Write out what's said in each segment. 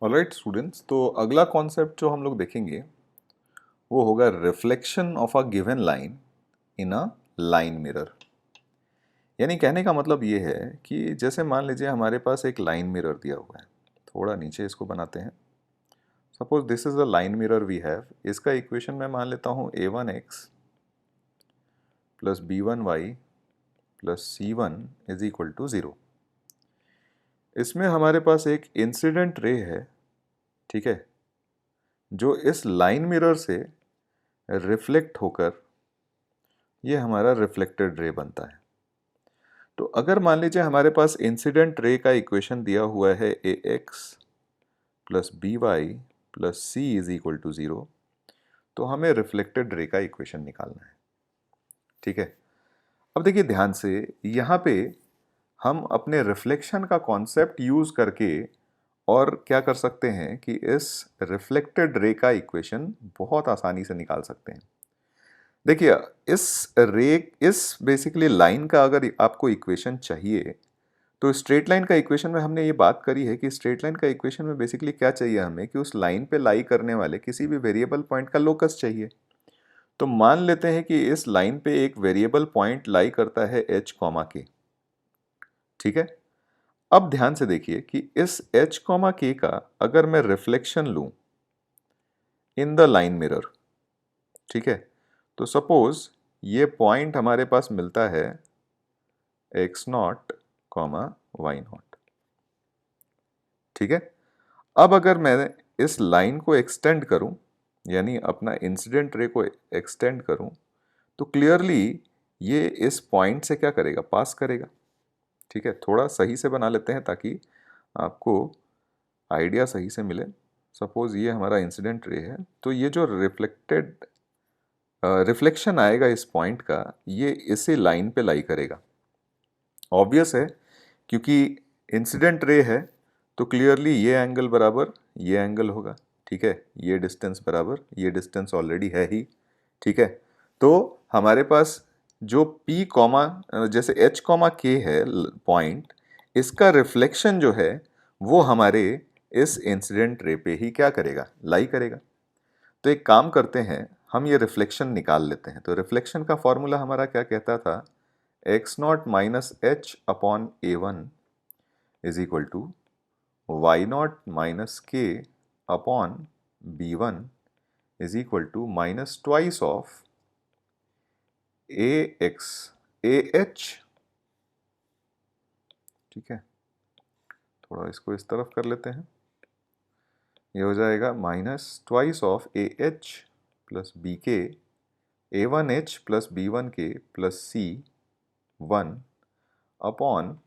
Alright students, तो अगला concept जो हम लोग देखेंगे वो होगा reflection of a given line in a line mirror. यानी कहने का मतलब ये है कि जैसे मान लीजिए हमारे पास एक लाइन मिरर दिया हुआ है। थोड़ा नीचे इसको बनाते हैं। Suppose this is the line mirror we have. इसका इक्वेशन मैं मान लेता हूँ a1x plus b1y plus c1 is equal to 0। इसमें हमारे पास एक इंसिडेंट रे है, ठीक है, जो इस लाइन मिरर से रिफ्लेक्ट होकर ये हमारा रिफ्लेक्टेड रे बनता है। तो अगर मान लीजिए हमारे पास इंसिडेंट रे का इक्वेशन दिया हुआ है ax plus B Y plus C is equal to 0, तो हमें रिफ्लेक्टेड रे का इक्वेशन निकालना है। ठीक है, अब देखिए ध्यान से, यहाँ पे हम अपने रिफ्लेक्शन का कॉन्सेप्ट यूज करके और क्या कर सकते हैं कि इस रिफ्लेक्टेड रे का इक्वेशन बहुत आसानी से निकाल सकते हैं। देखिए, इस बेसिकली लाइन का अगर आपको इक्वेशन चाहिए तो स्ट्रेट लाइन का इक्वेशन में हमने ये बात करी है कि स्ट्रेट लाइन का इक्वेशन में बेसिकली क्या चाहिए हमें कि उस लाइन पे लाई करने वाले किसी भी वेरिएबल पॉइंट का लोकस चाहिए। तो मान लेते हैं कि इस लाइन पे एक वेरिएबल पॉइंट लाई करता है h कॉमा के। ठीक है, अब ध्यान से देखिए कि इस h कॉमा के का अगर मैं रिफ्लेक्शन लूं इन द लाइन मिरर, ठीक है, तो सपोज ये पॉइंट हमारे पास मिलता है x not comma Y not. ठीक है, अब अगर मैं इस लाइन को एक्सटेंड करूं, यानी अपना इंसिडेंट रे को एक्सटेंड करूं, तो क्लियरली ये इस पॉइंट से क्या करेगा, पास करेगा। ठीक है, थोड़ा सही से बना लेते हैं ताकि आपको आइडिया सही से मिले। सपोज ये हमारा इंसिडेंट रे है, तो ये जो रिफ्लेक्शन आएगा इस पॉइंट का, ये इसी लाइन पे लाई करेगा। ऑब्वियस है, क्योंकि इंसिडेंट रे है तो क्लियरली ये एंगल बराबर ये एंगल होगा। ठीक है, ये डिस्टेंस बराबर ये डिस्टेंस ऑलरेडी है ही। ठीक है, तो हमारे पास जो P कॉमा जैसे H कॉमा K है पॉइंट, इसका रिफ्लेक्शन जो है वो हमारे इस इंसिडेंट रे पे ही क्या करेगा, लाई करेगा। तो एक काम करते हैं, हम ये रिफ्लेक्शन निकाल लेते हैं। तो रिफ्लेक्शन का फॉर्मूला हमारा क्या कहता था, x naught minus h upon a one is equal to y naught minus k upon b one is equal to minus twice of a x a h. ठीक है, थोड़ा इसको इस तरफ कर लेते हैं। ये हो जाएगा minus twice of a h plus b k a one h plus b one k plus c one upon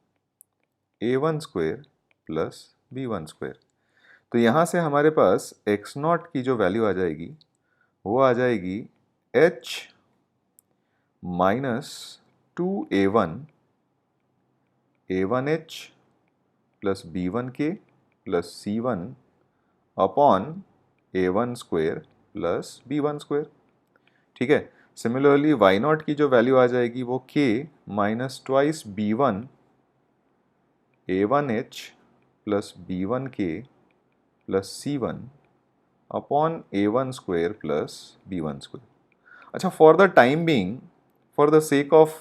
a one square plus b one square. तो यहाँ से हमारे पास एक्स नॉट की जो वैल्यू आ जाएगी वो आ जाएगी h minus two A one h plus b one k plus c one upon a one square plus b one square. ठीक है, सिमिलरली वाई नॉट की जो वैल्यू आ जाएगी वो के minus twice B one a one h plus b one k plus c one upon a one square plus b one square. अच्छा, for the time being, for the sake of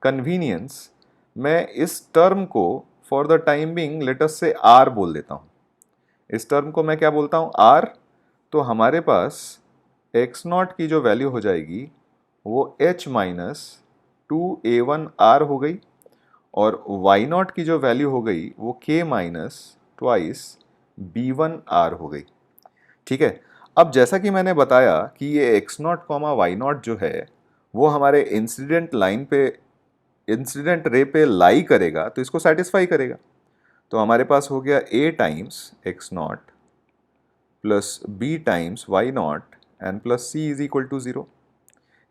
convenience, मैं इस term को for the time being let us say R बोल देता हूँ। इस term को मैं क्या बोलता हूँ, आर। तो हमारे पास एक्स नॉट की जो वैल्यू हो जाएगी वो एच माइनस टू ए वन आर हो गई, और वाई नॉट की जो वैल्यू हो गई वो के minus twice B one R हो गई। ठीक है, अब जैसा कि मैंने बताया कि ये X not comma Y not जो है वो हमारे इंसिडेंट लाइन पे, इंसिडेंट रे पे लाई करेगा, तो इसको सेटिस्फाई करेगा। तो हमारे पास हो गया a times X not plus B times Y not and plus C is equal to 0,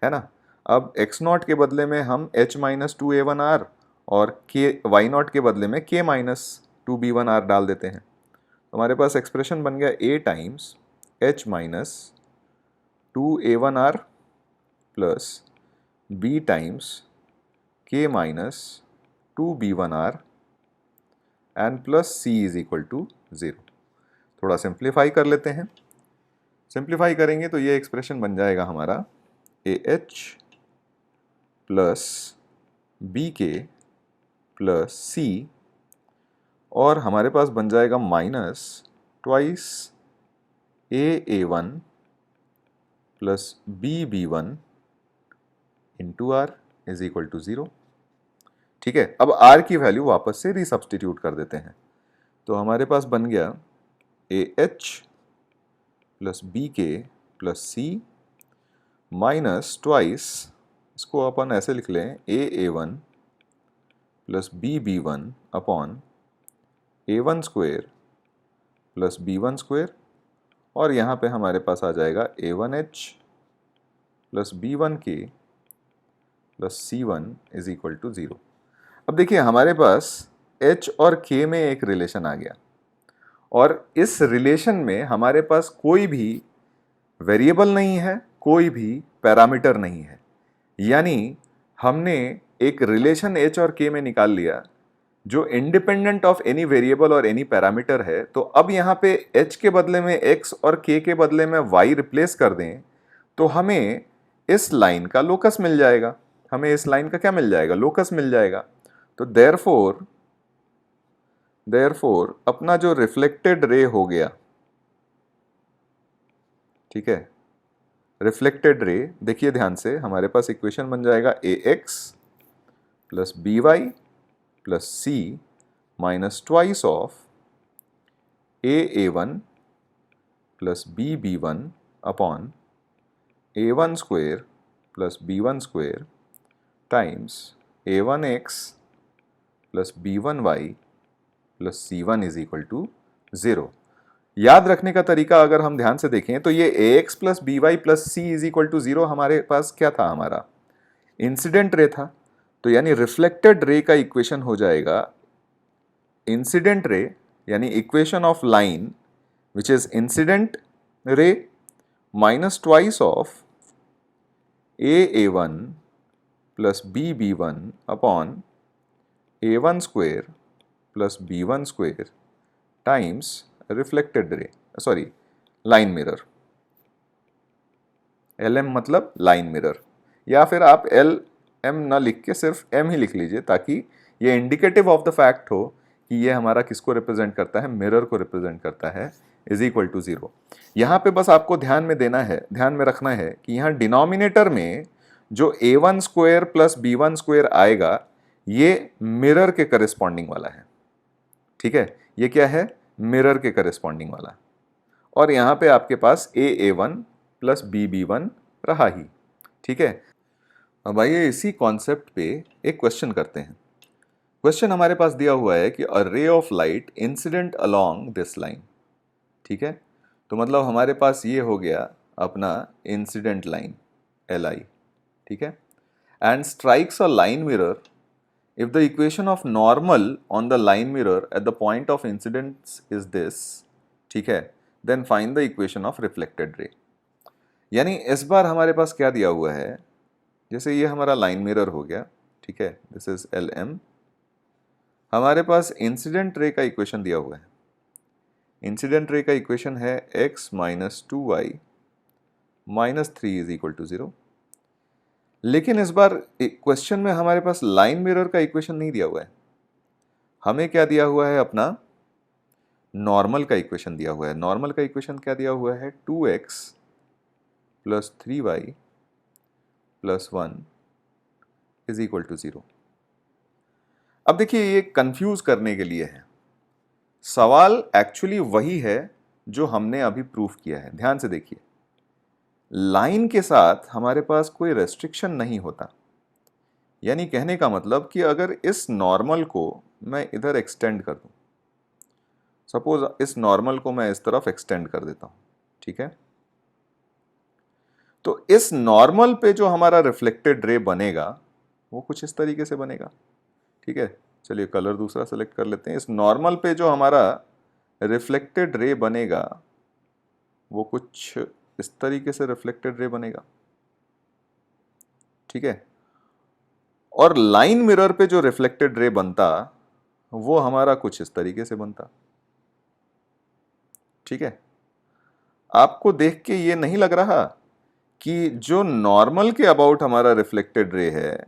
है ना। अब एक्स नॉट के बदले में हम h माइनस टू ए वन आर और के वाई नॉट के बदले में k minus two B one R डाल देते हैं। तो हमारे पास एक्सप्रेशन बन गया a times h minus two A one R plus b times k minus two B one R and plus c is equal to 0। थोड़ा सिंप्लीफाई कर लेते हैं। सिंप्लीफाई करेंगे तो ये एक्सप्रेशन बन जाएगा हमारा AH plus BK plus C, और हमारे पास बन जाएगा minus twice AA1 plus BB1 into R is equal to 0। ठीक है, अब R की वैल्यू वापस से रिसब्स्टिट्यूट कर देते हैं, तो हमारे पास बन गया AH plus BK plus C minus twice, इसको अपन ऐसे लिख लें AA1 plus BB1 upon A1 square plus B1 square, और यहाँ पे हमारे पास आ जाएगा A1H plus B1K plus C1 is equal to 0। अब देखिए हमारे पास H और K में एक रिलेशन आ गया, और इस रिलेशन में हमारे पास कोई भी वेरिएबल नहीं है, कोई भी पैरामीटर नहीं है, यानी हमने एक रिलेशन H और K में निकाल लिया जो इंडिपेंडेंट ऑफ एनी वेरिएबल और एनी पैरामीटर है। तो अब यहाँ पे H के बदले में X और K के बदले में Y रिप्लेस कर दें तो हमें इस लाइन का लोकस मिल जाएगा। हमें इस लाइन का क्या मिल जाएगा? लोकस मिल जाएगा। तो देयरफॉर अपना जो रिफ्लेक्टेड रे हो गया, ठीक है, रिफ्लेक्टेड रे, देखिए ध्यान से, हमारे पास इक्वेशन बन जाएगा AX plus BY plus C minus twice of AA1 plus BB1 upon A1 square plus B1 square times A1X plus B1Y plus C1 is equal to 0। याद रखने का तरीका अगर हम ध्यान से देखें तो ये AX plus BY plus C is equal to 0 हमारे पास क्या था? हमारा इंसिडेंट रे था। तो यानी रिफ्लेक्टेड रे का इक्वेशन हो जाएगा इंसिडेंट रे, यानी equation of line which is incident ray minus twice of AA1 plus BB1 upon A1 square plus B1 square times reflected ray, sorry line mirror. LM मतलब line mirror, या फिर आप LM ना लिख के सिर्फ M ही लिख लीजिए ताकि ये इंडिकेटिव ऑफ द फैक्ट हो कि ये हमारा किसको रिप्रेजेंट करता है? मिरर को रिप्रेजेंट करता है, इज इक्वल टू 0। यहाँ पे बस आपको ध्यान में देना है, ध्यान में रखना है कि यहाँ डिनोमिनेटर में जो A1 square plus B1 square आएगा ये मिरर के करस्पॉन्डिंग वाला है। ठीक है, ये क्या है? मिरर के करस्पॉन्डिंग वाला। और यहाँ पे आपके पास AA1 प्लस BB1 रहा ही। ठीक है, अब आइए इसी कॉन्सेप्ट पे एक क्वेश्चन करते हैं। क्वेश्चन हमारे पास दिया हुआ है कि a ray of light incident along this line. ठीक है, तो मतलब हमारे पास ये हो गया अपना इंसिडेंट लाइन LI। ठीक है, and strikes a line mirror if the equation of normal on the line mirror at the point of incidence is this, ठीक है, then find the equation of reflected ray। यानी इस बार हमारे पास क्या दिया हुआ है? जैसे ये हमारा लाइन मिरर हो गया, ठीक है, दिस इज LM। हमारे पास इंसिडेंट रे का इक्वेशन दिया हुआ है। इंसिडेंट रे का इक्वेशन है x minus 2y minus 3 is equal to 0। लेकिन इस बार क्वेश्चन में हमारे पास लाइन मिरर का इक्वेशन नहीं दिया हुआ है, हमें क्या दिया हुआ है? अपना नॉर्मल का इक्वेशन दिया हुआ है। नॉर्मल का इक्वेशन क्या दिया हुआ है? 2x plus 3y plus 1 is equal to 0। अब देखिए ये कंफ्यूज करने के लिए है, सवाल एक्चुअली वही है जो हमने अभी प्रूफ किया है। ध्यान से देखिए, लाइन के साथ हमारे पास कोई रेस्ट्रिक्शन नहीं होता। यानी कहने का मतलब कि अगर इस नॉर्मल को मैं इधर एक्सटेंड कर दूं, सपोज इस नॉर्मल को मैं इस तरफ एक्सटेंड कर देता हूं, ठीक है, तो इस नॉर्मल पे जो हमारा रिफ्लेक्टेड रे बनेगा वो कुछ इस तरीके से बनेगा। ठीक है, चलिए कलर दूसरा सेलेक्ट कर लेते हैं। इस नॉर्मल पे जो हमारा रिफ्लेक्टेड रे बनेगा वो कुछ इस तरीके से रिफ्लेक्टेड रे बनेगा। ठीक है, और लाइन मिरर पे जो रिफ्लेक्टेड रे बनता वो हमारा कुछ इस तरीके से बनता। ठीक है। आपको देख के ये नहीं लग रहा कि जो नॉर्मल के अबाउट हमारा रिफ्लेक्टेड रे है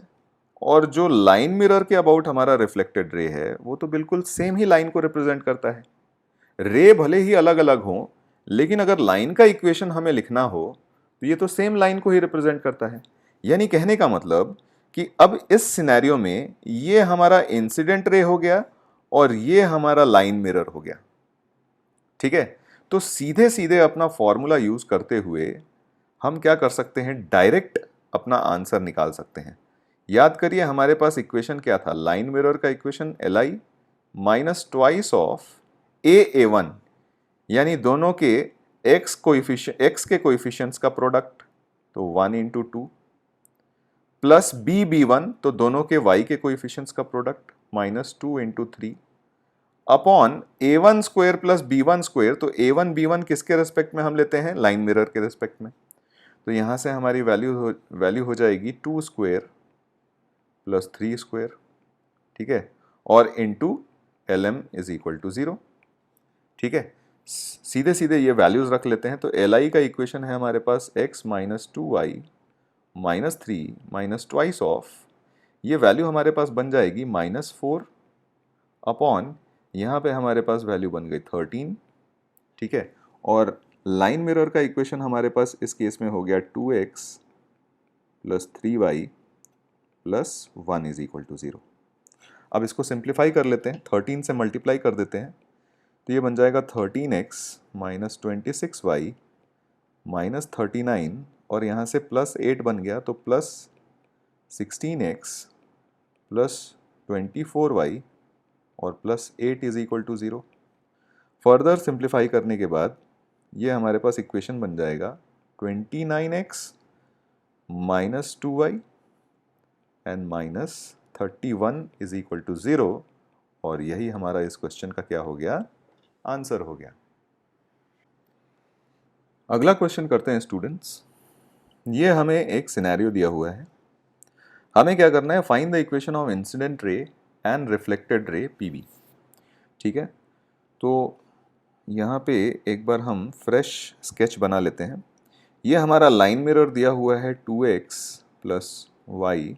और जो लाइन मिरर के अबाउट हमारा रिफ्लेक्टेड रे है वो तो बिल्कुल सेम ही लाइन को रिप्रेजेंट करता है। रे भले ही अलग अलग हो, लेकिन अगर लाइन का इक्वेशन हमें लिखना हो तो ये तो सेम लाइन को ही रिप्रेजेंट करता है। यानी कहने का मतलब कि अब इस सिनेरियो में ये हमारा इंसिडेंट रे हो गया और ये हमारा लाइन मिरर हो गया। ठीक है, तो सीधे सीधे अपना फॉर्मूला यूज करते हुए हम क्या कर सकते हैं, डायरेक्ट अपना आंसर निकाल सकते हैं। याद करिए हमारे पास इक्वेशन क्या था, लाइन मिरर का equation Li minus twice of A1, यानी दोनों के x के कोइफिशिएंट्स का प्रोडक्ट, तो 1 इंटू 2, प्लस B1, तो दोनों के y के कोइफिशिएंट्स का product, minus 2 into 3, upon A1 square plus B1 square, तो A1 B1 किसके रेस्पेक्ट में हम लेते हैं, लाइन मिरर के रेस्पेक्ट में। तो यहां से हमारी वैल्यू हो जाएगी 2 स्क्वायर प्लस 3 स्क्वायर, ठीक है, और into LM is equal to 0। ठीक है, सीधे सीधे ये वैल्यूज रख लेते हैं। तो Li का इक्वेशन है हमारे पास x minus 2y minus 3 minus twice of, ये वैल्यू हमारे पास बन जाएगी -4 अपॉन, यहाँ पे हमारे पास वैल्यू बन गई 13। ठीक है, और लाइन मिरर का इक्वेशन हमारे पास इस केस में हो गया 2x plus 3y plus 1 is equal to 0। अब इसको सिंप्लीफाई कर लेते हैं, 13 से मल्टीप्लाई कर देते हैं, तो ये बन जाएगा 13x माइनस 26y माइनस 39, और यहाँ से प्लस 8 बन गया, तो प्लस 16x प्लस 24y और plus 8 is equal to 0। Further simplify करने के बाद ये हमारे पास इक्वेशन बन जाएगा 29x minus 2y and minus 31 is equal to 0, और यही हमारा इस क्वेश्चन का क्या हो गया, आंसर हो गया। अगला क्वेश्चन करते हैं स्टूडेंट्स। ये हमें एक सिनेरियो दिया हुआ है, हमें क्या करना है, find the equation of incident ray and reflected ray PV। ठीक है, तो यहाँ पे एक बार हम फ्रेश स्केच बना लेते हैं। ये हमारा लाइन मिरर दिया हुआ है 2x plus Y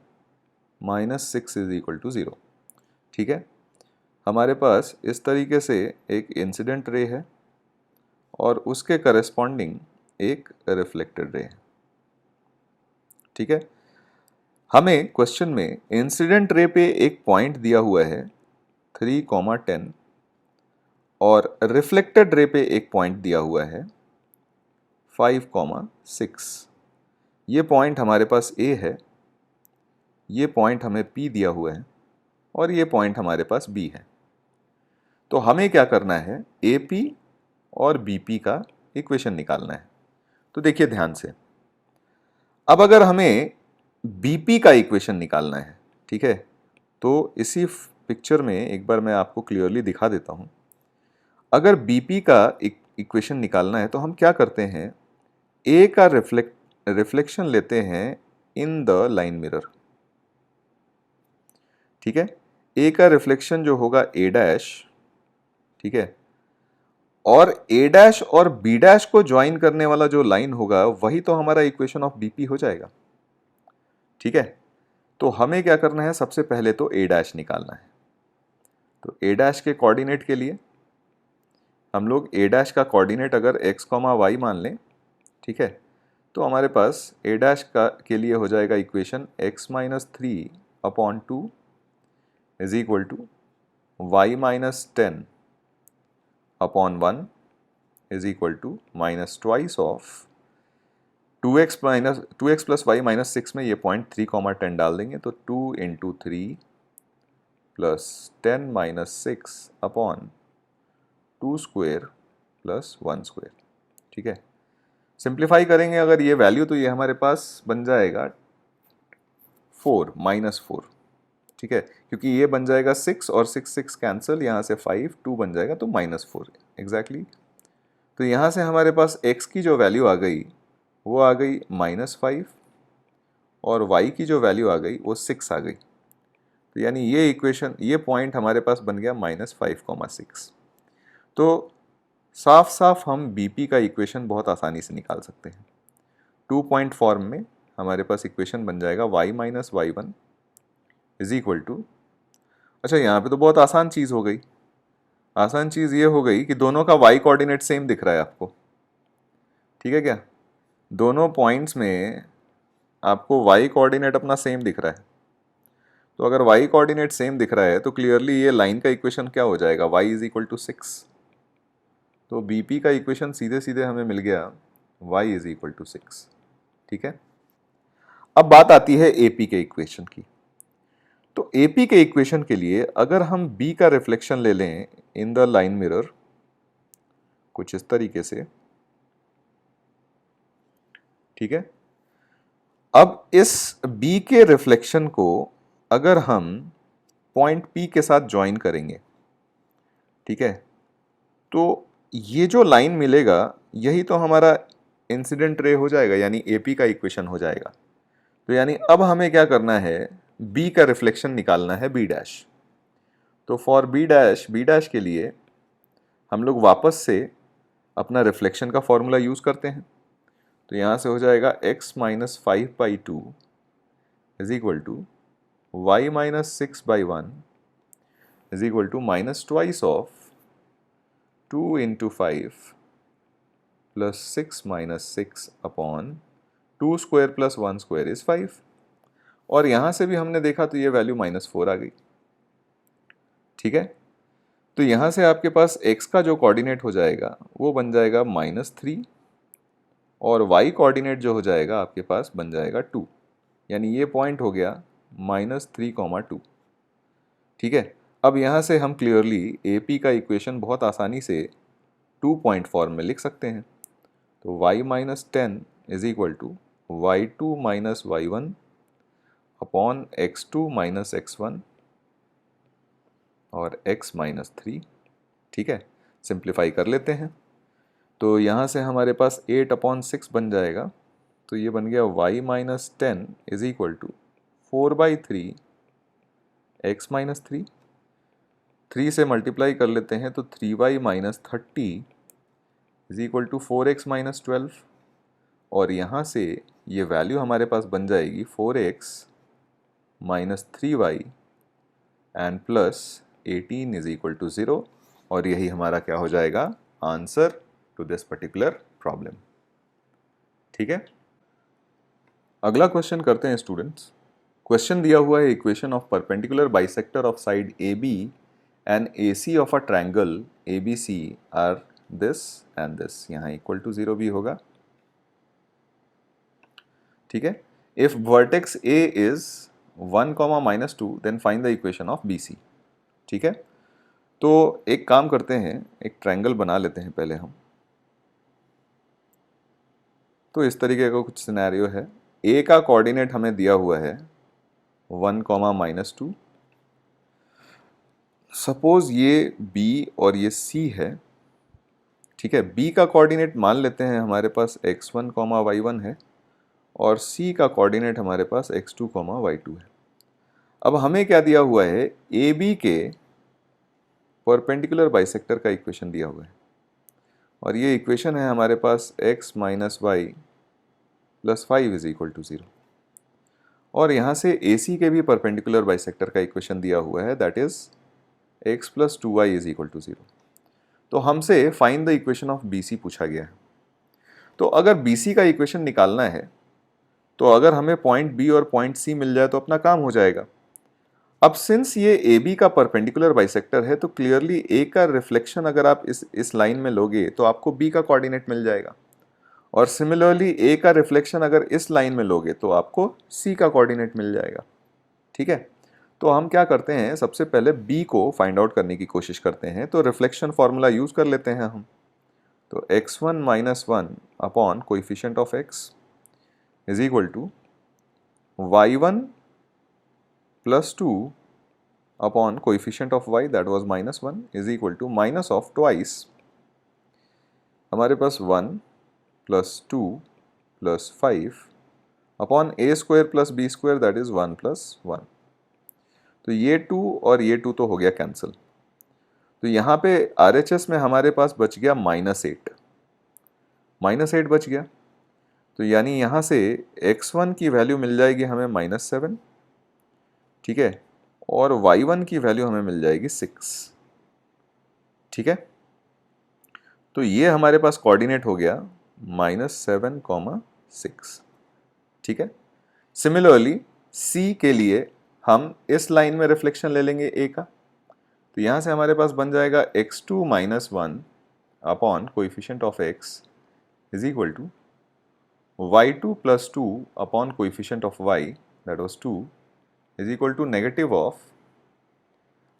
minus 6 is equal to 0। ठीक है, हमारे पास इस तरीके से एक इंसिडेंट रे है और उसके करस्पॉन्डिंग एक रिफ्लेक्टेड रे है। ठीक है, हमें क्वेश्चन में इंसिडेंट रे पे एक पॉइंट दिया हुआ है 3,10 और रिफ्लेक्टेड रे पे एक पॉइंट दिया हुआ है 5,6। ये पॉइंट हमारे पास A है, ये पॉइंट हमें P दिया हुआ है और ये पॉइंट हमारे पास B है। तो हमें क्या करना है, AP और BP का इक्वेशन निकालना है। तो देखिए ध्यान से, अब अगर हमें BP का इक्वेशन निकालना है, ठीक है, तो इसी पिक्चर में एक बार मैं आपको क्लियरली दिखा देता हूं। अगर BP का इक्वेशन निकालना है तो हम क्या करते हैं, A का रिफ्लेक्शन लेते हैं इन द लाइन मिरर। ठीक है, A का रिफ्लेक्शन जो होगा A डैश, ठीक है, और A डैश और B डैश को ज्वाइन करने वाला जो लाइन होगा वही तो हमारा इक्वेशन ऑफ BP हो जाएगा। ठीक है, तो हमें क्या करना है, सबसे पहले तो A डैश निकालना है। तो A डैश के कोऑर्डिनेट के लिए हम लोग A डैश का कोऑर्डिनेट अगर x, y मान लें, ठीक है, तो हमारे पास A डैश का के लिए हो जाएगा equation x minus 3 upon 2 is equal to y minus 10 upon 1 is equal to minus twice of 2x plus Y minus 6 में ये पॉइंट 3,10 डाल देंगे, तो 2 into 3 plus 10 minus 6 upon 2 square plus 1 square. ठीक है, सिंप्लीफाई करेंगे अगर ये वैल्यू, तो ये हमारे पास बन जाएगा 4 माइनस 4। ठीक है, क्योंकि ये बन जाएगा 6 और 6 कैंसिल, यहाँ से 5 2 बन जाएगा, तो -4 एग्जैक्टली। तो यहाँ से हमारे पास x की जो वैल्यू आ गई वो आ गई -5 और y की जो वैल्यू आ गई वो 6 आ गई। तो यानी ये इक्वेशन, ये पॉइंट हमारे पास बन गया -5,6। तो साफ साफ हम बीपी का इक्वेशन बहुत आसानी से निकाल सकते हैं। 2 पॉइंट फॉर्म में हमारे पास इक्वेशन बन जाएगा y minus Y one is equal to, अच्छा यहाँ पे तो बहुत आसान चीज़ हो गई। आसान चीज़ ये हो गई कि दोनों का y कोऑर्डिनेट सेम दिख रहा है आपको, ठीक है क्या? दोनों पॉइंट्स में आपको y कोऑर्डिनेट अपना सेम दिख रहा है। तो अगर y कोऑर्डिनेट सेम दिख रहा है तो क्लियरली ये लाइन का इक्वेशन क्या हो जाएगा, y इज इक्वल टू 6। तो बीपी का इक्वेशन सीधे सीधे हमें मिल गया y इज इक्वल टू 6, ठीक है। अब बात आती है एपी के इक्वेशन की। तो एपी के इक्वेशन के लिए अगर हम बी का रिफ्लेक्शन ले लें इन द लाइन मिरर कुछ इस तरीके से, ठीक है। अब इस बी के रिफ्लेक्शन को अगर हम पॉइंट पी के साथ ज्वाइन करेंगे, ठीक है, तो ये जो लाइन मिलेगा यही तो हमारा इंसिडेंट रे हो जाएगा, यानी एपी का इक्वेशन हो जाएगा। तो यानी अब हमें क्या करना है, बी का रिफ्लेक्शन निकालना है बी डैश। तो फॉर बी डैश के लिए हम लोग वापस से अपना रिफ्लेक्शन का फॉर्मूला यूज करते हैं। तो यहाँ से हो जाएगा x minus 5/2 is equal to y minus 6/1 is equal to minus twice of 2 into 5 plus 6 minus 6 upon 2 square plus 1 square is 5। और यहाँ से भी हमने देखा तो ये वैल्यू -4 आ गई, ठीक है। तो यहाँ से आपके पास x का जो कोऑर्डिनेट हो जाएगा वो बन जाएगा -3 और y कोऑर्डिनेट जो हो जाएगा आपके पास बन जाएगा 2, यानी ये पॉइंट हो गया -3,2, ठीक है। अब यहाँ से हम क्लियरली AP का इक्वेशन बहुत आसानी से 2 पॉइंट फॉर्म में लिख सकते हैं। तो y minus 10 is equal to y2 minus y1 upon x2 minus x1 और x माइनस 3, ठीक है। सिंप्लीफाई कर लेते हैं तो यहाँ से हमारे पास 8/6 बन जाएगा। तो ये बन गया y minus 10 is equal to 4/3 x minus 3। 3 से मल्टीप्लाई कर लेते हैं तो 3y minus 30 is equal to 4x minus 12 और यहाँ से ये वैल्यू हमारे पास बन जाएगी 4x minus 3y and plus 18 is equal to 0 और यही हमारा क्या हो जाएगा, answer to this particular problem, ठीक है। अगला क्वेश्चन करते हैं स्टूडेंट्स। क्वेश्चन दिया हुआ है equation of perpendicular bisector of side AB and AC of a triangle ABC are this and this, यहाँ इक्वल टू 0 भी होगा, ठीक है। If vertex A is 1, -2 then find the equation of BC, ठीक है। तो एक काम करते हैं, एक ट्रायंगल बना लेते हैं पहले हम। तो इस तरीके का कुछ सिनेरियो है। A का कोऑर्डिनेट हमें दिया हुआ है 1, -2। सपोज ये B और ये C है, ठीक है। B का कोऑर्डिनेट मान लेते हैं हमारे पास x1, y1 है और C का कोऑर्डिनेट हमारे पास x2, y2 है। अब हमें क्या दिया हुआ है, AB के परपेंडिकुलर बाइसेक्टर का इक्वेशन दिया हुआ है और ये इक्वेशन है हमारे पास x minus Y plus 5 is equal to 0 और यहाँ से AC के भी परपेंडिकुलर बाइसेक्टर का इक्वेशन दिया हुआ है that is x plus 2y is equal to 0। तो हमसे find the equation of BC पूछा गया है। तो अगर BC का इक्वेशन निकालना है तो अगर हमें पॉइंट B और पॉइंट C मिल जाए तो अपना काम हो जाएगा। अब सिंस ये AB का परपेंडिकुलर बाइसेक्टर है तो क्लियरली A का रिफ्लेक्शन अगर आप इस लाइन में लोगे तो आपको B का कोऑर्डिनेट मिल जाएगा और सिमिलरली A का रिफ्लेक्शन अगर इस लाइन में लोगे तो आपको C का कोऑर्डिनेट मिल जाएगा, ठीक है। तो हम क्या करते हैं, सबसे पहले B को फाइंड आउट करने की कोशिश करते हैं। तो रिफ्लेक्शन फॉर्मूला यूज कर लेते हैं हम। तो x1 minus 1 upon coefficient of x is equal to y1 plus 2 upon coefficient of y that was -1 is equal to minus of twice हमारे पास 1 plus 2 plus 5 upon a square plus b square that is 1 plus 1। तो ये 2 और ये 2 तो हो गया cancel. तो यहाँ पे RHS में हमारे पास बच गया -8, -8 बच गया। तो यानी यहाँ से x1 की वैल्यू मिल जाएगी हमें -7, ठीक है, और y1 की वैल्यू हमें मिल जाएगी 6, ठीक है। तो ये हमारे पास कोऑर्डिनेट हो गया -7, 6, ठीक है। सिमिलरली C के लिए हम इस लाइन में रिफ्लेक्शन ले लेंगे A का, तो यहाँ से हमारे पास बन जाएगा x2 - 1 upon coefficient of x is equal to y2 + 2 upon coefficient of y that was 2 is equal to negative of,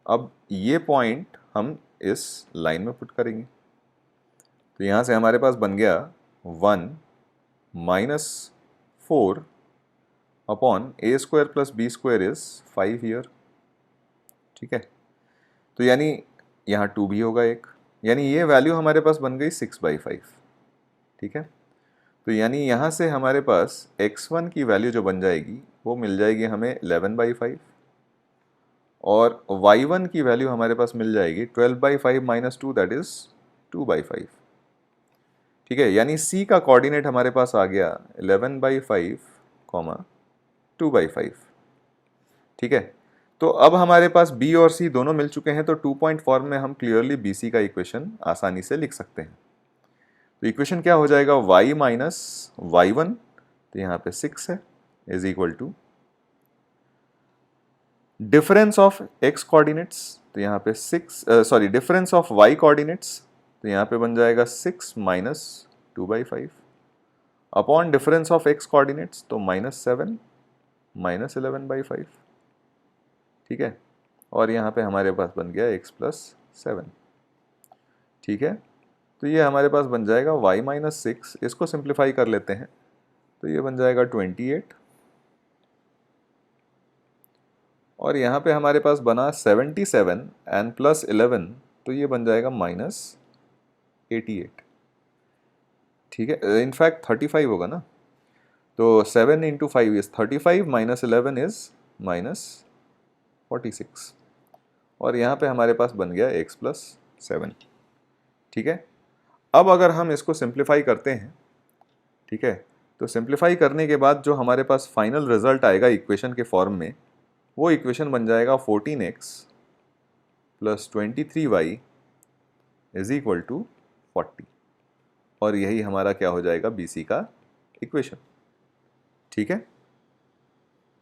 अब ये पॉइंट हम इस लाइन में पुट करेंगे, तो यहाँ से हमारे पास बन गया 1 - 4 upon a² + b² is 5 here, ठीक है। तो यानी यहाँ 2 भी होगा एक, यानी ये वैल्यू हमारे पास बन गई 6/5, ठीक है। तो यानी यहाँ से हमारे पास x1 की वैल्यू जो बन जाएगी वो मिल जाएगी हमें 11/5 और y1 की वैल्यू हमारे पास मिल जाएगी 12/5 - 2 दैट इज 2/5, ठीक है। यानी C का कोऑर्डिनेट हमारे पास आ गया 11/5, 2/5, ठीक है। तो अब हमारे पास B और C दोनों मिल चुके हैं, तो 2 पॉइंट फॉर्म में हम क्लियरली BC का इक्वेशन आसानी से लिख सकते हैं। तो इक्वेशन क्या हो जाएगा, y - y1, तो यहाँ पे 6 है, is equal to difference of x coordinates, तो यहाँ पे 6 sorry difference of y coordinates, तो यहाँ पे बन जाएगा 6 - 2/5 upon difference of x coordinates, तो -7 - 11/5, ठीक है। और यहाँ पे हमारे पास बन गया x + 7, ठीक है। तो ये हमारे पास बन जाएगा y - 6, इसको सिंप्लीफाई कर लेते हैं, तो ये बन जाएगा 28, और यहाँ पे हमारे पास बना 77 एंड प्लस 11, तो ये बन जाएगा -88, ठीक है। इनफैक्ट 35 होगा ना, तो 7 × 5 इज 35 - 11 इज -46, और यहाँ पे हमारे पास बन गया x + 7, ठीक है। अब अगर हम इसको सिंप्लीफाई करते हैं, ठीक है, तो सिंप्लीफाई करने के बाद जो हमारे पास फाइनल रिजल्ट आएगा इक्वेशन के फॉर्म में, वो इक्वेशन बन जाएगा 14x + 23y is equal to 40, और यही हमारा क्या हो जाएगा, BC का इक्वेशन, ठीक है।